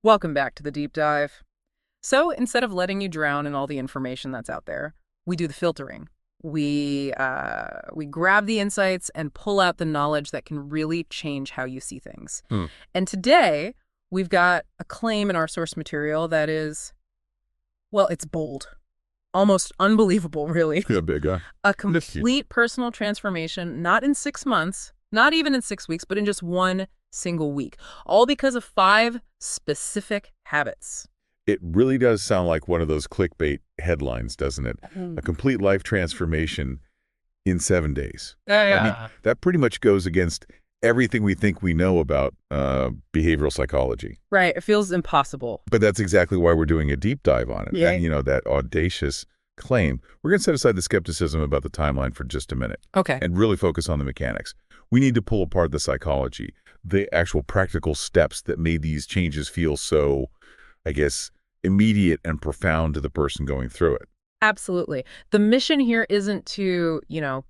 Welcome back to the deep dive. So instead of letting you drown in all the information that's out there, we do the filtering. We grab the insights and pull out the knowledge that can really change how you see things. Hmm. And today, we've got a claim in our source material that is, well, it's bold. Almost unbelievable, really. Yeah, big guy. A complete personal transformation, not in 6 months, not even in 6 weeks, but in just one single week. All because of 5 specific habits. It really does sound like one of those clickbait headlines, doesn't it? A complete life transformation in 7 days. I mean, that pretty much goes against everything we think we know about behavioral psychology. Right. It feels impossible. But that's exactly why we're doing a deep dive on it. Yeah. And, that audacious claim. We're going to set aside the skepticism about the timeline for just a minute. Okay. And really focus on the mechanics. We need to pull apart the psychology, the actual practical steps that made these changes feel so, I guess, immediate and profound to the person going through it. Absolutely. The mission here isn't to,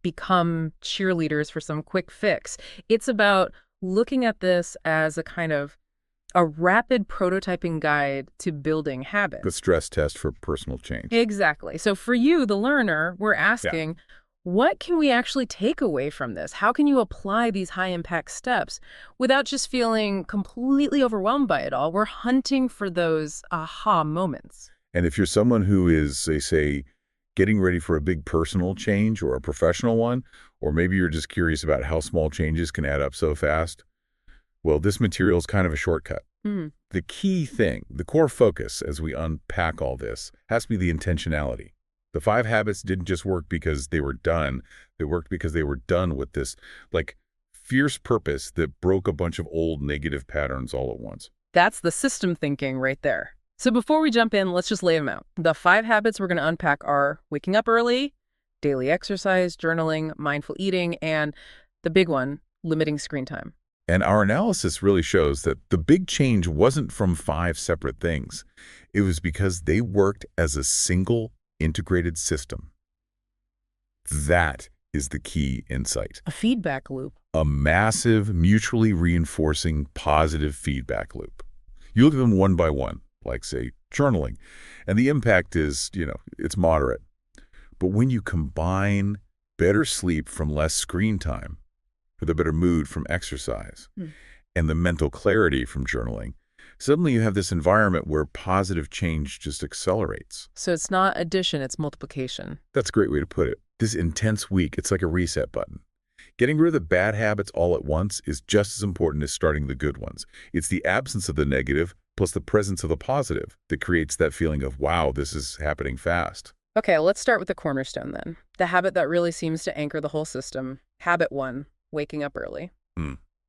become cheerleaders for some quick fix. It's about looking at this as a kind of a rapid prototyping guide to building habits. The stress test for personal change. Exactly. So for you, the learner, we're asking, what can we actually take away from this? How can you apply these high-impact steps without just feeling completely overwhelmed by it all? We're hunting for those aha moments. And if you're someone who is, they say, getting ready for a big personal change or a professional one, or maybe you're just curious about how small changes can add up so fast, well, this material is kind of a shortcut. The key thing, the core focus as we unpack all this, has to be the intentionality. The 5 habits didn't just work because they were done. They worked because they were done with this, fierce purpose that broke a bunch of old negative patterns all at once. That's the system thinking right there. So before we jump in, let's just lay them out. The 5 habits we're going to unpack are waking up early, daily exercise, journaling, mindful eating, and the big one, limiting screen time. And our analysis really shows that the big change wasn't from 5 separate things. It was because they worked as a single integrated system. That is the key insight. A feedback loop. A massive, mutually reinforcing, positive feedback loop. You look at them one by one, like, say, journaling, and the impact is, it's moderate. But when you combine better sleep from less screen time with a better mood from exercise and the mental clarity from journaling, suddenly you have this environment where positive change just accelerates. So it's not addition, it's multiplication. That's a great way to put it. This intense week, it's like a reset button. Getting rid of the bad habits all at once is just as important as starting the good ones. It's the absence of the negative plus the presence of the positive that creates that feeling of, wow, this is happening fast. Okay, let's start with the cornerstone then. The habit that really seems to anchor the whole system. Habit 1, waking up early.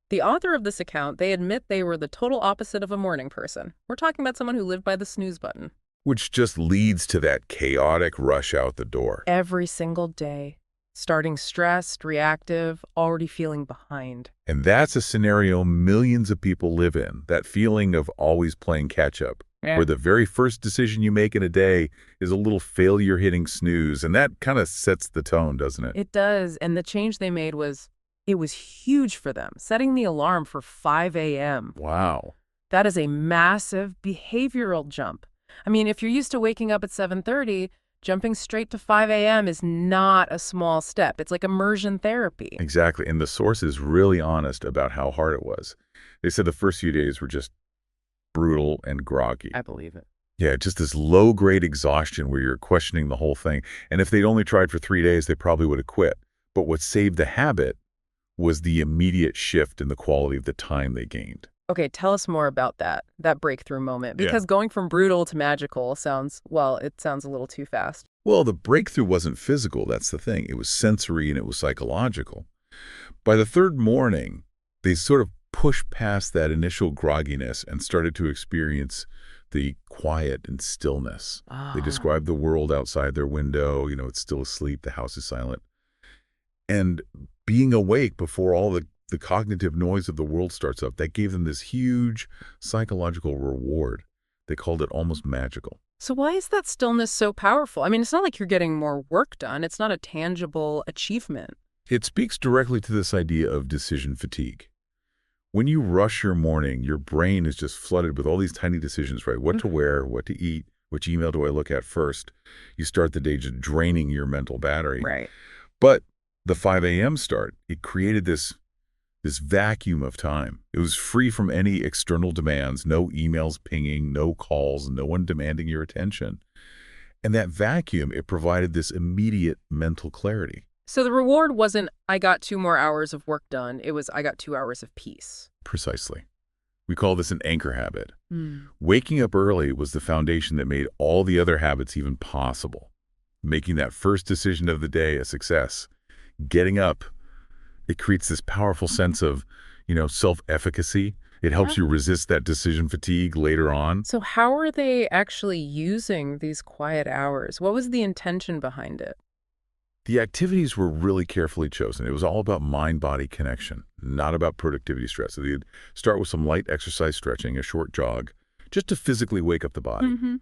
The author of this account, they admit they were the total opposite of a morning person. We're talking about someone who lived by the snooze button. Which just leads to that chaotic rush out the door. Every single day. Starting stressed, reactive, already feeling behind. And that's a scenario millions of people live in, that feeling of always playing catch-up, where the very first decision you make in a day is a little failure-hitting snooze, and that kind of sets the tone, doesn't it? It does, and the change they made was huge for them, setting the alarm for 5 a.m. Wow. That is a massive behavioral jump. I mean, if you're used to waking up at 7:30, jumping straight to 5 a.m. is not a small step. It's like immersion therapy. Exactly, and the source is really honest about how hard it was. They said the first few days were just brutal and groggy. I believe it. Yeah, just this low-grade exhaustion where you're questioning the whole thing. And if they'd only tried for 3 days, they probably would have quit. But what saved the habit was the immediate shift in the quality of the time they gained. Okay, tell us more about that breakthrough moment. Because going from brutal to magical sounds a little too fast. Well, the breakthrough wasn't physical, that's the thing. It was sensory and it was psychological. By the 3rd morning, they sort of pushed past that initial grogginess and started to experience the quiet and stillness. They described the world outside their window. It's still asleep, the house is silent. And being awake before all the cognitive noise of the world starts up, that gave them this huge psychological reward. They called it almost magical. So why is that stillness so powerful? I mean, it's not like you're getting more work done. It's not a tangible achievement. It speaks directly to this idea of decision fatigue. When you rush your morning, your brain is just flooded with all these tiny decisions, right? What to wear, what to eat, which email do I look at first? You start the day just draining your mental battery. Right. But the 5 a.m. start, it created this vacuum of time. It was free from any external demands, no emails pinging, no calls, no one demanding your attention. And that vacuum, it provided this immediate mental clarity. So the reward wasn't, I got 2 more hours of work done. It was, I got 2 hours of peace. Precisely. We call this an anchor habit. Hmm. Waking up early was the foundation that made all the other habits even possible. Making that first decision of the day a success. Getting up, it creates this powerful sense of, self-efficacy. It helps you resist that decision fatigue later on. So how are they actually using these quiet hours? What was the intention behind it? The activities were really carefully chosen. It was all about mind-body connection, not about productivity stress. So you'd start with some light exercise stretching, a short jog, just to physically wake up the body. Mm-hmm.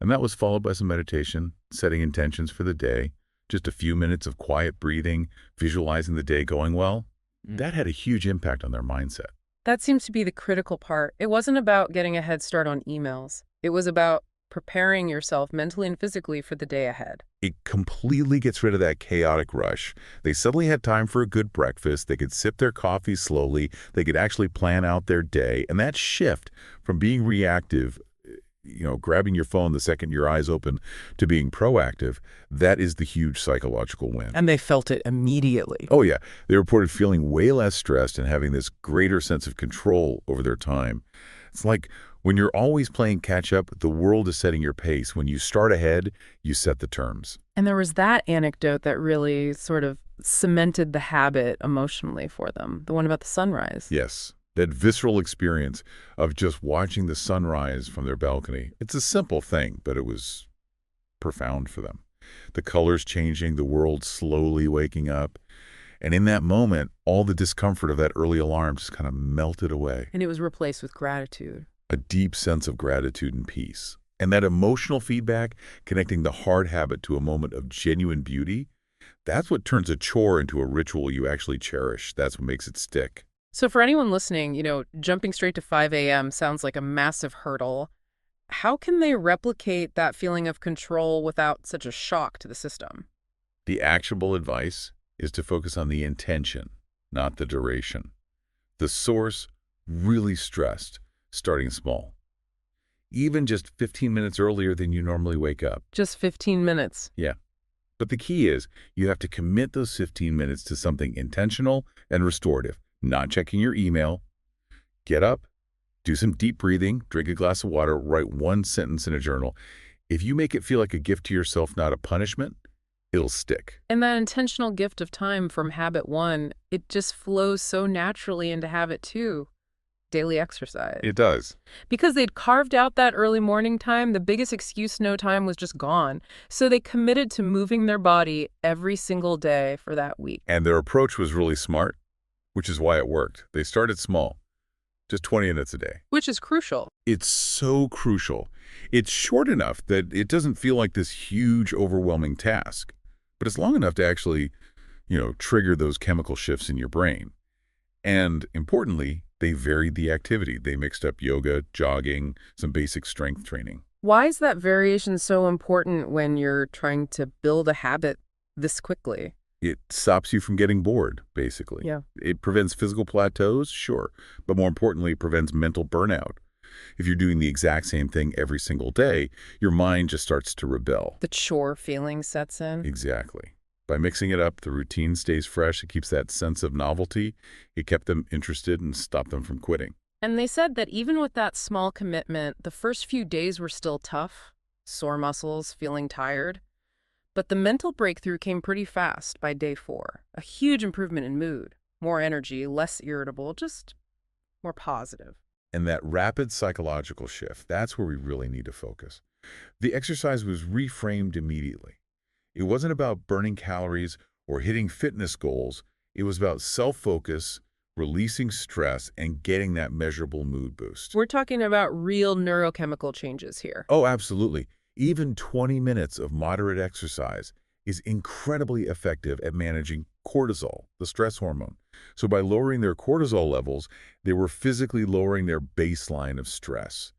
And that was followed by some meditation, setting intentions for the day, just a few minutes of quiet breathing, visualizing the day going well. That had a huge impact on their mindset. That seems to be the critical part. It wasn't about getting a head start on emails. It was about preparing yourself mentally and physically for the day ahead. It completely gets rid of that chaotic rush. They suddenly had time for a good breakfast. They could sip their coffee slowly. They could actually plan out their day. And that shift from being reactive, grabbing your phone the second your eyes open, to being proactive, that is the huge psychological win. And they felt it immediately. Oh, yeah. They reported feeling way less stressed and having this greater sense of control over their time. It's like when you're always playing catch-up, the world is setting your pace. When you start ahead, you set the terms. And there was that anecdote that really sort of cemented the habit emotionally for them, the one about the sunrise. Yes, that visceral experience of just watching the sunrise from their balcony. It's a simple thing, but it was profound for them. The colors changing, the world slowly waking up. And in that moment, all the discomfort of that early alarm just kind of melted away. And it was replaced with gratitude. A deep sense of gratitude and peace. And that emotional feedback, connecting the hard habit to a moment of genuine beauty, that's what turns a chore into a ritual you actually cherish. That's what makes it stick. So for anyone listening, jumping straight to 5 a.m. sounds like a massive hurdle. How can they replicate that feeling of control without such a shock to the system? The actionable advice is to focus on the intention, not the duration. The source, really stressed, starting small. Even just 15 minutes earlier than you normally wake up. Just 15 minutes. Yeah. But the key is you have to commit those 15 minutes to something intentional and restorative. Not checking your email. Get up, do some deep breathing, drink a glass of water, write one sentence in a journal. If you make it feel like a gift to yourself, not a punishment, it'll stick. And that intentional gift of time from habit one, it just flows so naturally into habit two, daily exercise. It does. Because they'd carved out that early morning time, the biggest excuse no time was just gone. So they committed to moving their body every single day for that week. And their approach was really smart, which is why it worked. They started small, just 20 minutes a day. Which is crucial. It's so crucial. It's short enough that it doesn't feel like this huge, overwhelming task, but it's long enough to actually, trigger those chemical shifts in your brain. And importantly, they varied the activity. They mixed up yoga, jogging, some basic strength training. Why is that variation so important when you're trying to build a habit this quickly? It stops you from getting bored, basically. Yeah. It prevents physical plateaus, sure, but more importantly, it prevents mental burnout. If you're doing the exact same thing every single day, your mind just starts to rebel. The chore feeling sets in. Exactly. By mixing it up, the routine stays fresh. It keeps that sense of novelty. It kept them interested and stopped them from quitting. And they said that even with that small commitment, the first few days were still tough, sore muscles, feeling tired. But the mental breakthrough came pretty fast by day 4. A huge improvement in mood, more energy, less irritable, just more positive. And that rapid psychological shift, that's where we really need to focus. The exercise was reframed immediately. It wasn't about burning calories or hitting fitness goals. It was about self-focus, releasing stress, and getting that measurable mood boost. We're talking about real neurochemical changes here. Oh, absolutely. Even 20 minutes of moderate exercise is incredibly effective at managing cortisol, the stress hormone. So by lowering their cortisol levels, they were physically lowering their baseline of stress.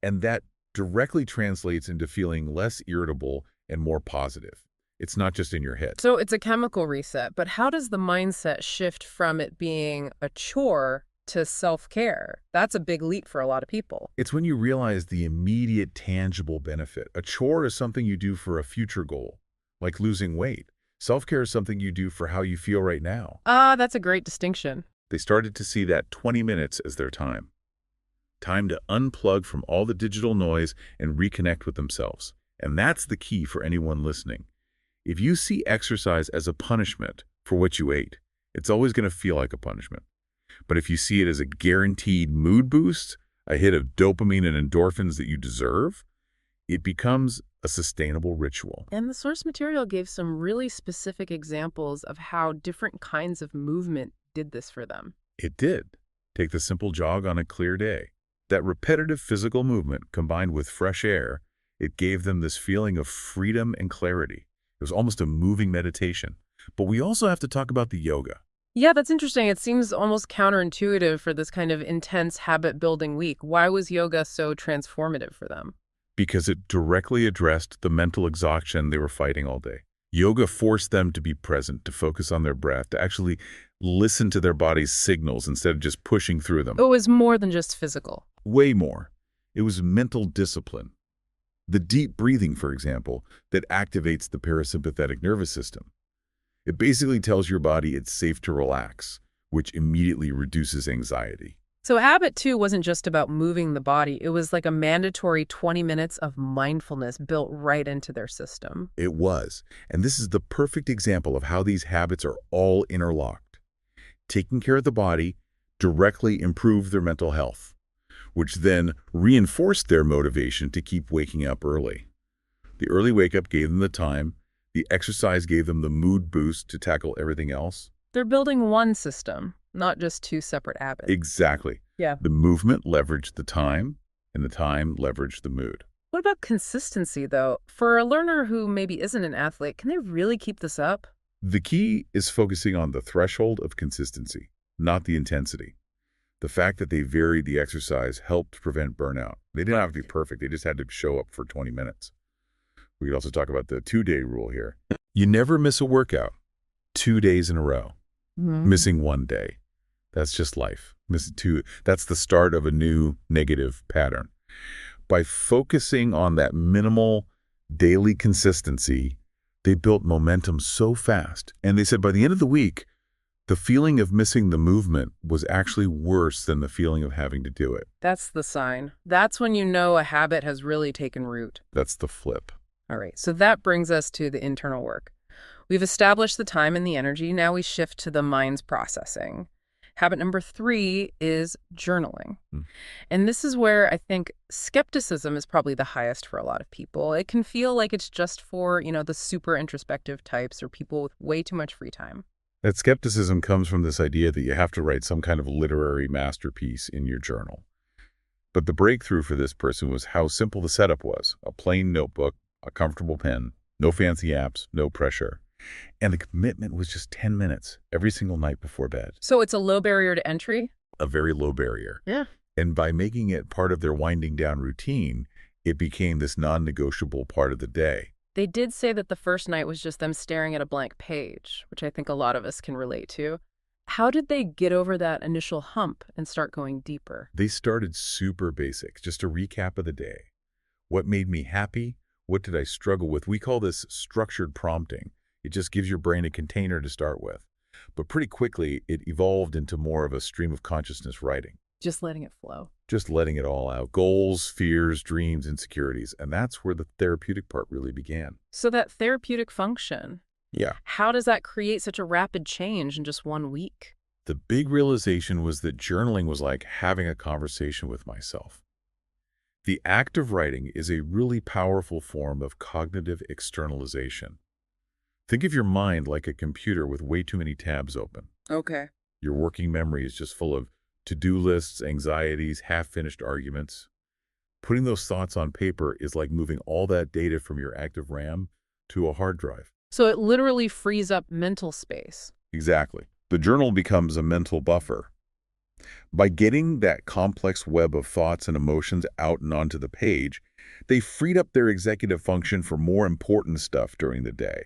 And that directly translates into feeling less irritable and more positive. It's not just in your head. So it's a chemical reset, but how does the mindset shift from it being a chore to self-care? That's a big leap for a lot of people. It's when you realize the immediate tangible benefit. A chore is something you do for a future goal, like losing weight. Self-care is something you do for how you feel right now. Ah, that's a great distinction. They started to see that 20 minutes as their time. Time to unplug from all the digital noise and reconnect with themselves. And that's the key for anyone listening. If you see exercise as a punishment for what you ate, it's always going to feel like a punishment. But if you see it as a guaranteed mood boost, a hit of dopamine and endorphins that you deserve, it becomes a sustainable ritual. And the source material gave some really specific examples of how different kinds of movement did this for them. It did. Take the simple jog on a clear day. That repetitive physical movement combined with fresh air, it gave them this feeling of freedom and clarity. It was almost a moving meditation. But we also have to talk about the yoga. Yeah, that's interesting. It seems almost counterintuitive for this kind of intense habit-building week. Why was yoga so transformative for them? Because it directly addressed the mental exhaustion they were fighting all day. Yoga forced them to be present, to focus on their breath, to actually listen to their body's signals instead of just pushing through them. It was more than just physical. Way more. It was mental discipline. The deep breathing, for example, that activates the parasympathetic nervous system. It basically tells your body it's safe to relax, which immediately reduces anxiety. So habit 2 wasn't just about moving the body. It was like a mandatory 20 minutes of mindfulness built right into their system. It was. And this is the perfect example of how these habits are all interlocked. Taking care of the body directly improved their mental health, which then reinforced their motivation to keep waking up early. The early wake-up gave them the time. The exercise gave them the mood boost to tackle everything else. They're building one system, not just two separate habits. Exactly. Yeah. The movement leveraged the time, and the time leveraged the mood. What about consistency, though? For a learner who maybe isn't an athlete, can they really keep this up? The key is focusing on the threshold of consistency, not the intensity. The fact that they varied the exercise helped prevent burnout. They didn't have to be perfect. They just had to show up for 20 minutes. We could also talk about the 2-day rule here. You never miss a workout 2 days in a row. Missing 1 day. That's just life. Missing 2, that's the start of a new negative pattern. By focusing on that minimal daily consistency, they built momentum so fast. And they said by the end of the week, the feeling of missing the movement was actually worse than the feeling of having to do it. That's the sign. That's when you know a habit has really taken root. That's the flip. All right, so that brings us to the internal work. We've established the time and the energy. Now we shift to the mind's processing. Habit number 3 is journaling. And this is where I think skepticism is probably the highest for a lot of people. It can feel like it's just for, the super introspective types or people with way too much free time. That skepticism comes from this idea that you have to write some kind of literary masterpiece in your journal. But the breakthrough for this person was how simple the setup was. A plain notebook, a comfortable pen, no fancy apps, no pressure. And the commitment was just 10 minutes every single night before bed. So it's a low barrier to entry? A very low barrier. Yeah. And by making it part of their winding down routine, it became this non-negotiable part of the day. They did say that the first night was just them staring at a blank page, which I think a lot of us can relate to. How did they get over that initial hump and start going deeper? They started super basic, just a recap of the day. What made me happy? What did I struggle with? We call this structured prompting. It just gives your brain a container to start with. But pretty quickly, it evolved into more of a stream of consciousness writing. Just letting it flow. Just letting it all out. Goals, fears, dreams, insecurities. And that's where the therapeutic part really began. So that therapeutic function, Yeah. how does that create such a rapid change in just 1 week? The big realization was that journaling was like having a conversation with myself. The act of writing is a really powerful form of cognitive externalization. Think of your mind like a computer with way too many tabs open. Okay. Your working memory is just full of to-do lists, anxieties, half-finished arguments. Putting those thoughts on paper is like moving all that data from your active RAM to a hard drive. So it literally frees up mental space. Exactly. The journal becomes a mental buffer. By getting that complex web of thoughts and emotions out and onto the page, they freed up their executive function for more important stuff during the day.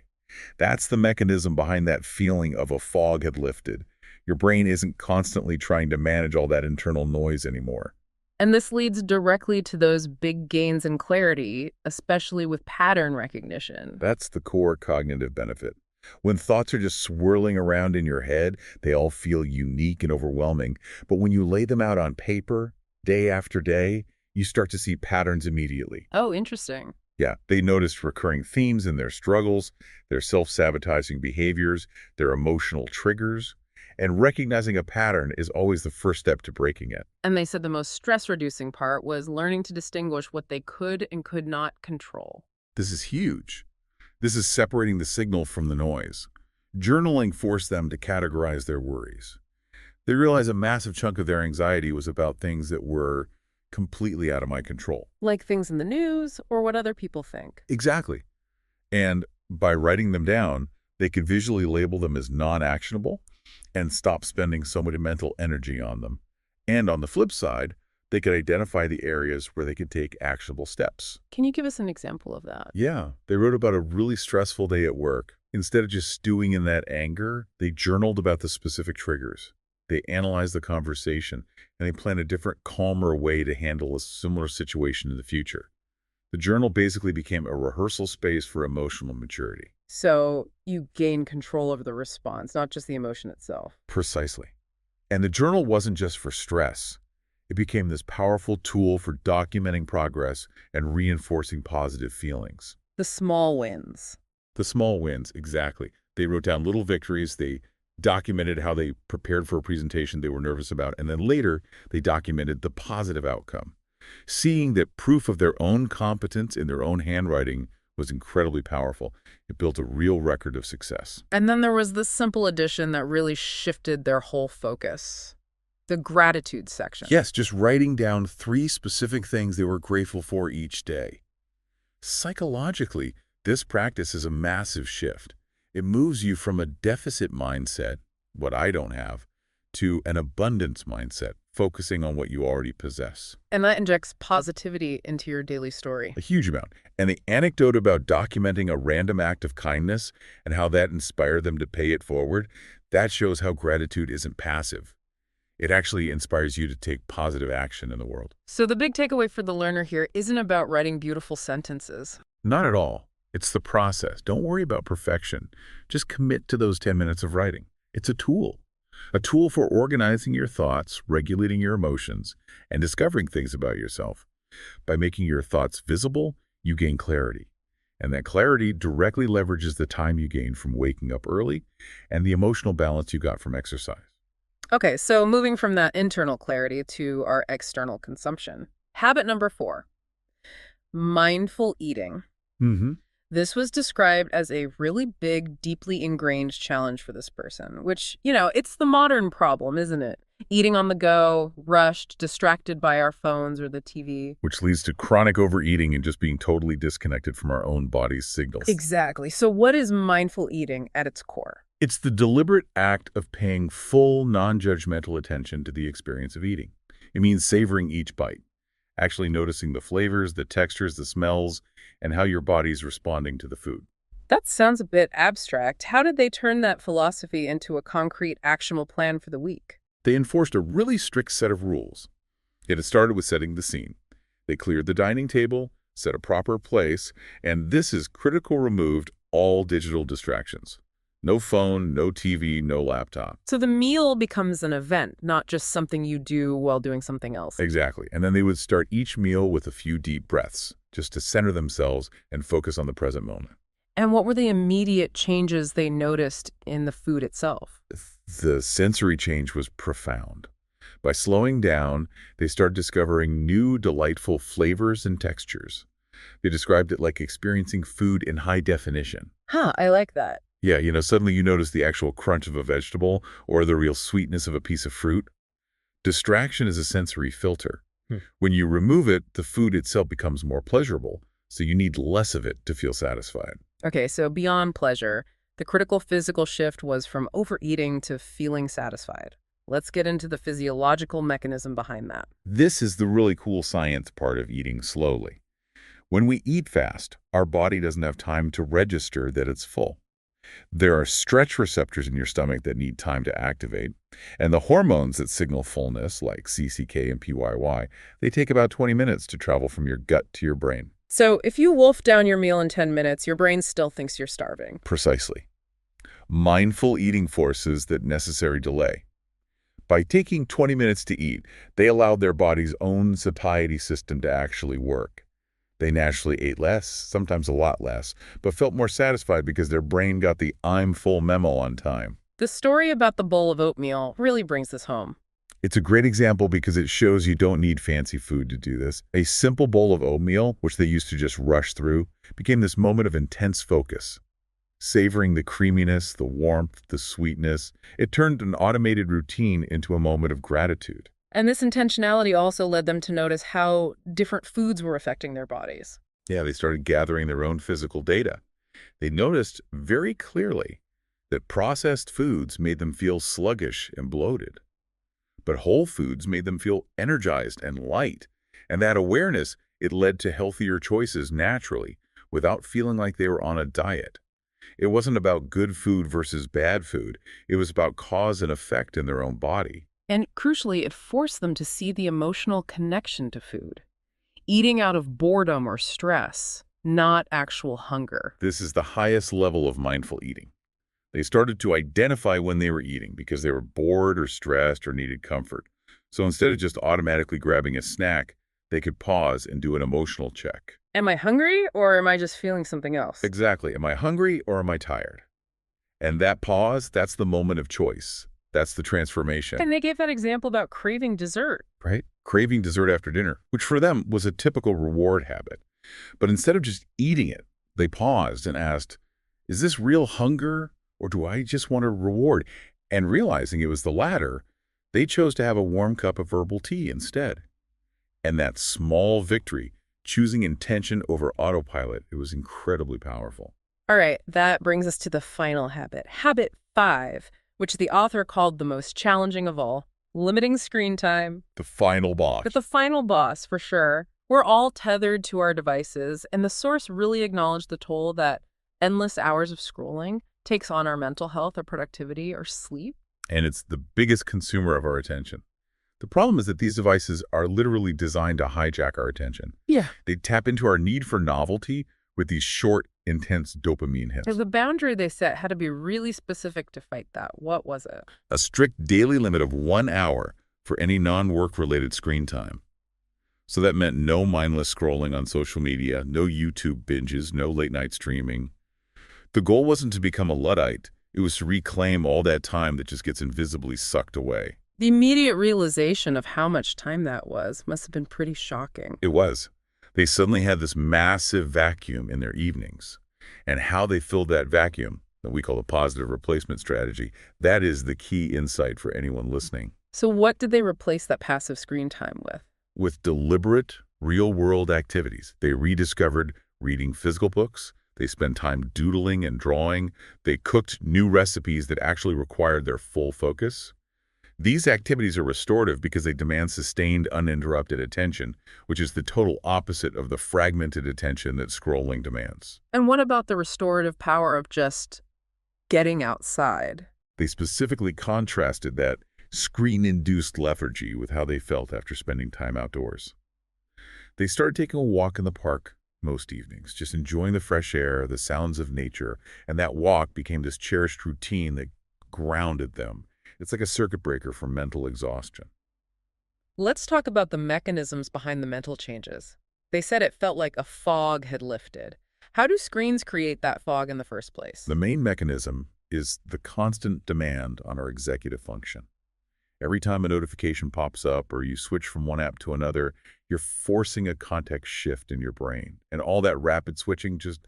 That's the mechanism behind that feeling of a fog had lifted. Your brain isn't constantly trying to manage all that internal noise anymore. And this leads directly to those big gains in clarity, especially with pattern recognition. That's the core cognitive benefit. When thoughts are just swirling around in your head, they all feel unique and overwhelming. But when you lay them out on paper, day after day, you start to see patterns immediately. Oh, interesting. Yeah, they notice recurring themes in their struggles, their self-sabotaging behaviors, their emotional triggers. And recognizing a pattern is always the first step to breaking it. And they said the most stress-reducing part was learning to distinguish what they could and could not control. This is huge. This is separating the signal from the noise. Journaling forced them to categorize their worries. They realized a massive chunk of their anxiety was about things that were completely out of my control. Like things in the news or what other people think. Exactly. And by writing them down, they could visually label them as non-actionable and stop spending so much mental energy on them. And on the flip side, they could identify the areas where they could take actionable steps. Can you give us an example of that? Yeah, they wrote about a really stressful day at work. Instead of just stewing in that anger, they journaled about the specific triggers. They analyzed the conversation, and they planned a different, calmer way to handle a similar situation in the future. The journal basically became a rehearsal space for emotional maturity. So you gain control over the response, not just the emotion itself. Precisely. And the journal wasn't just for stress. It became this powerful tool for documenting progress and reinforcing positive feelings. The small wins. The small wins, exactly. They wrote down little victories. They documented how they prepared for a presentation they were nervous about. And then later, they documented the positive outcome. Seeing that proof of their own competence in their own handwriting was incredibly powerful. It built a real record of success. And then there was this simple addition that really shifted their whole focus. The gratitude section. Yes, just writing down 3 specific things they were grateful for each day. Psychologically, this practice is a massive shift. It moves you from a deficit mindset, what I don't have, to an abundance mindset, focusing on what you already possess. And that injects positivity into your daily story. A huge amount. And the anecdote about documenting a random act of kindness and how that inspired them to pay it forward, that shows how gratitude isn't passive. It actually inspires you to take positive action in the world. So the big takeaway for the learner here isn't about writing beautiful sentences. Not at all. It's the process. Don't worry about perfection. Just commit to those 10 minutes of writing. It's a tool for organizing your thoughts, regulating your emotions, and discovering things about yourself. By making your thoughts visible, you gain clarity. And that clarity directly leverages the time you gain from waking up early and the emotional balance you got from exercise. Okay, so moving from that internal clarity to our external consumption. Habit number 4, mindful eating. Mm-hmm. This was described as a really big, deeply ingrained challenge for this person, which, it's the modern problem, isn't it? Eating on the go, rushed, distracted by our phones or the TV. Which leads to chronic overeating and just being totally disconnected from our own body's signals. Exactly. So what is mindful eating at its core? It's the deliberate act of paying full, non-judgmental attention to the experience of eating. It means savoring each bite, actually noticing the flavors, the textures, the smells, and how your body's responding to the food. That sounds a bit abstract. How did they turn that philosophy into a concrete, actionable plan for the week? They enforced a really strict set of rules. It had started with setting the scene. They cleared the dining table, set a proper place, and this is critical, removed all digital distractions. No phone, no TV, no laptop. So the meal becomes an event, not just something you do while doing something else. Exactly. And then they would start each meal with a few deep breaths, just to center themselves and focus on the present moment. And what were the immediate changes they noticed in the food itself? The sensory change was profound. By slowing down, they started discovering new, delightful flavors and textures. They described it like experiencing food in high definition. I like that. Yeah, suddenly you notice the actual crunch of a vegetable or the real sweetness of a piece of fruit. Distraction is a sensory filter. When you remove it, the food itself becomes more pleasurable, so you need less of it to feel satisfied. Okay, so beyond pleasure, The critical physical shift was from overeating to feeling satisfied. Let's get into the physiological mechanism behind that. This is the really cool science part of eating slowly. When we eat fast, our body doesn't have time to register that it's full. There are stretch receptors in your stomach that need time to activate, and the hormones that signal fullness, like CCK and PYY, they take about 20 minutes to travel from your gut to your brain. So if you wolf down your meal in 10 minutes, your brain still thinks you're starving. Precisely. Mindful eating forces that necessary delay. By taking 20 minutes to eat, they allowed their body's own satiety system to actually work. They naturally ate less, sometimes a lot less, but felt more satisfied because their brain got the "I'm full" memo on time. The story about the bowl of oatmeal really brings this home. It's a great example because it shows you don't need fancy food to do this. A simple bowl of oatmeal, which they used to just rush through, became this moment of intense focus. Savoring the creaminess, the warmth, the sweetness, it turned an automated routine into a moment of gratitude. And this intentionality also led them to notice how different foods were affecting their bodies. Yeah, they started gathering their own physical data. They noticed very clearly that processed foods made them feel sluggish and bloated, but whole foods made them feel energized and light. And that awareness, it led to healthier choices naturally, without feeling like they were on a diet. It wasn't about good food versus bad food. It was about cause and effect in their own body. And crucially, it forced them to see the emotional connection to food. Eating out of boredom or stress, not actual hunger. This is the highest level of mindful eating. They started to identify when they were eating because they were bored or stressed or needed comfort. So instead of just automatically grabbing a snack, they could pause and do an emotional check. Am I hungry or am I just feeling something else? Exactly. Am I hungry or am I tired? And that pause, that's the moment of choice. That's the transformation. And they gave that example about craving dessert. Right? Craving dessert after dinner, which for them was a typical reward habit. But instead of just eating it, they paused and asked, is this real hunger or do I just want a reward? And realizing it was the latter, they chose to have a warm cup of herbal tea instead. And that small victory, choosing intention over autopilot, it was incredibly powerful. All right, that brings us to the final habit. Habit 5, which the author called the most challenging of all, limiting screen time. The final boss. But the final boss, for sure. We're all tethered to our devices, and the source really acknowledged the toll that endless hours of scrolling takes on our mental health or productivity or sleep. And it's the biggest consumer of our attention. The problem is that these devices are literally designed to hijack our attention. Yeah. They tap into our need for novelty with these short, intense dopamine hits. The boundary they set had to be really specific to fight that. What was it? A strict daily limit of 1 hour for any non-work-related screen time. So that meant no mindless scrolling on social media, no YouTube binges, no late-night streaming. The goal wasn't to become a Luddite. It was to reclaim all that time that just gets invisibly sucked away. The immediate realization of how much time that was must have been pretty shocking. It was. They suddenly had this massive vacuum in their evenings. And how they filled that vacuum, that we call the positive replacement strategy, that is the key insight for anyone listening. So what did they replace that passive screen time with? With deliberate, real-world activities. They rediscovered reading physical books. They spent time doodling and drawing. They cooked new recipes that actually required their full focus. These activities are restorative because they demand sustained, uninterrupted attention, which is the total opposite of the fragmented attention that scrolling demands. And what about the restorative power of just getting outside? They specifically contrasted that screen-induced lethargy with how they felt after spending time outdoors. They started taking a walk in the park most evenings, just enjoying the fresh air, the sounds of nature, and that walk became this cherished routine that grounded them. It's like a circuit breaker for mental exhaustion. Let's talk about the mechanisms behind the mental changes. They said it felt like a fog had lifted. How do screens create that fog in the first place? The main mechanism is the constant demand on our executive function. Every time a notification pops up or you switch from one app to another, you're forcing a context shift in your brain. And all that rapid switching just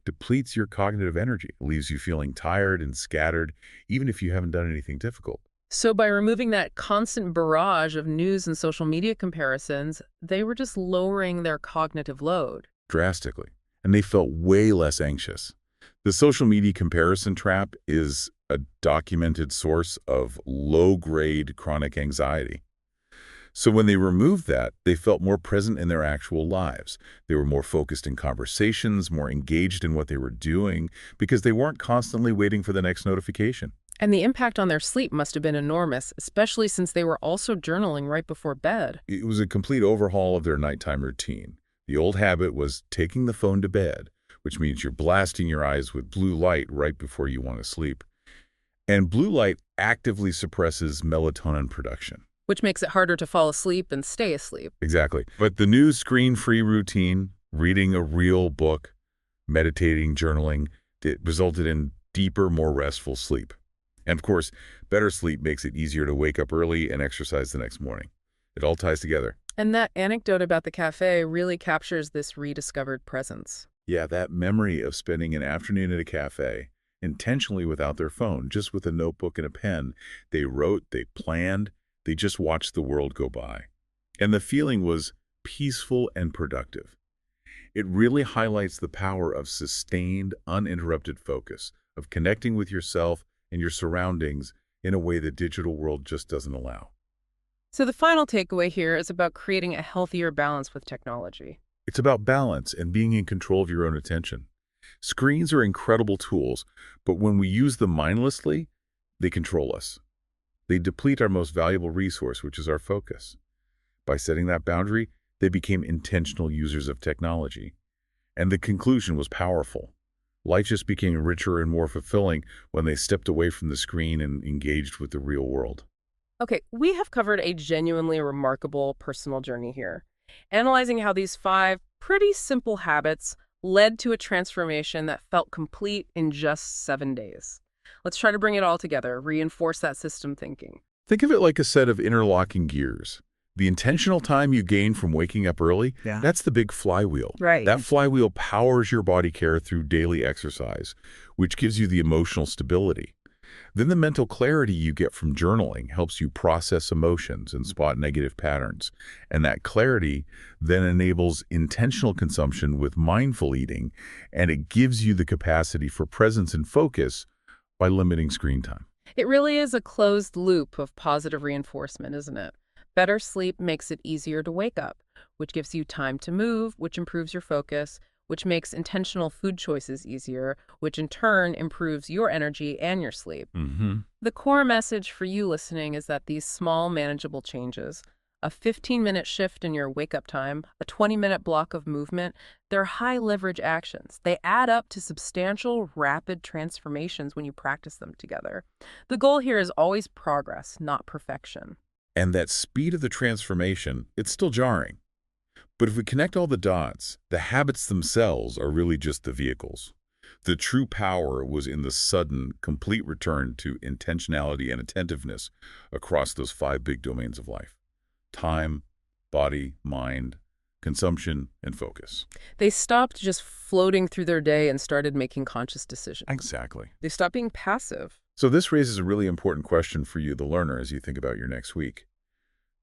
depletes your cognitive energy. It leaves you feeling tired and scattered, even if you haven't done anything difficult. So by removing that constant barrage of news and social media comparisons, they were just lowering their cognitive load. Drastically. And they felt way less anxious. The social media comparison trap is a documented source of low-grade chronic anxiety. So when they removed that, they felt more present in their actual lives. They were more focused in conversations, more engaged in what they were doing, because they weren't constantly waiting for the next notification. And the impact on their sleep must have been enormous, especially since they were also journaling right before bed. It was a complete overhaul of their nighttime routine. The old habit was taking the phone to bed, which means you're blasting your eyes with blue light right before you want to sleep. And blue light actively suppresses melatonin production. Which makes it harder to fall asleep and stay asleep. Exactly. But the new screen-free routine, reading a real book, meditating, journaling, it resulted in deeper, more restful sleep. And of course, better sleep makes it easier to wake up early and exercise the next morning. It all ties together. And that anecdote about the cafe really captures this rediscovered presence. Yeah, that memory of spending an afternoon at a cafe, intentionally without their phone, just with a notebook and a pen. They wrote, they planned, they just watched the world go by. And the feeling was peaceful and productive. It really highlights the power of sustained, uninterrupted focus, of connecting with yourself and your surroundings in a way the digital world just doesn't allow. So the final takeaway here is about creating a healthier balance with technology. It's about balance and being in control of your own attention. Screens are incredible tools, but when we use them mindlessly, they control us. They deplete our most valuable resource, which is our focus. By setting that boundary, they became intentional users of technology. And the conclusion was powerful. Life just became richer and more fulfilling when they stepped away from the screen and engaged with the real world. Okay, we have covered a genuinely remarkable personal journey here, analyzing how these 5 pretty simple habits led to a transformation that felt complete in just 7 days. Let's try to bring it all together, reinforce that system thinking. Think of it like a set of interlocking gears. The intentional time you gain from waking up early, that's the big flywheel. Right. That flywheel powers your body care through daily exercise, which gives you the emotional stability. Then the mental clarity you get from journaling helps you process emotions and spot negative patterns. And that clarity then enables intentional consumption with mindful eating, and it gives you the capacity for presence and focus by limiting screen time. It really is a closed loop of positive reinforcement, isn't it? Better sleep makes it easier to wake up, which gives you time to move, which improves your focus, which makes intentional food choices easier, which in turn improves your energy and your sleep. The core message for you listening is that these small, manageable changes, a 15-minute shift in your wake-up time, a 20-minute block of movement, they're high-leverage actions. They add up to substantial, rapid transformations when you practice them together. The goal here is always progress, not perfection. And that speed of the transformation, it's still jarring. But if we connect all the dots, the habits themselves are really just the vehicles. The true power was in the sudden, complete return to intentionality and attentiveness across those 5 big domains of life: time, body, mind, consumption, and focus. They stopped just floating through their day and started making conscious decisions. Exactly. They stopped being passive. So this raises a really important question for you, the learner, as you think about your next week.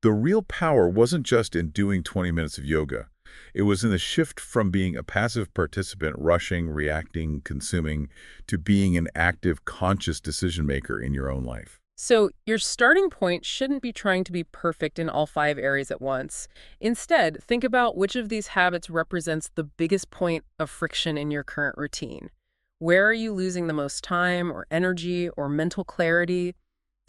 The real power wasn't just in doing 20 minutes of yoga. It was in the shift from being a passive participant, rushing, reacting, consuming, to being an active, conscious decision maker in your own life. So your starting point shouldn't be trying to be perfect in all 5 areas at once. Instead, think about which of these habits represents the biggest point of friction in your current routine. Where are you losing the most time or energy or mental clarity?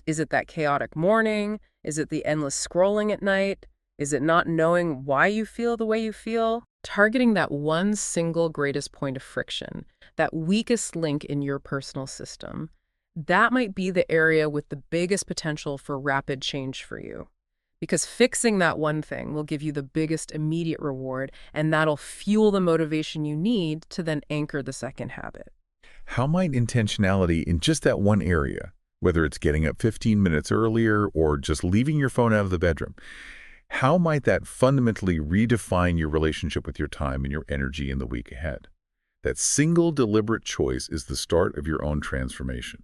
Is it that chaotic morning? Is it the endless scrolling at night? Is it not knowing why you feel the way you feel? Targeting that one single greatest point of friction, that weakest link in your personal system, that might be the area with the biggest potential for rapid change for you. Because fixing that one thing will give you the biggest immediate reward, and that'll fuel the motivation you need to then anchor the second habit. How might intentionality in just that one area, whether it's getting up 15 minutes earlier or just leaving your phone out of the bedroom, how might that fundamentally redefine your relationship with your time and your energy in the week ahead? That single deliberate choice is the start of your own transformation.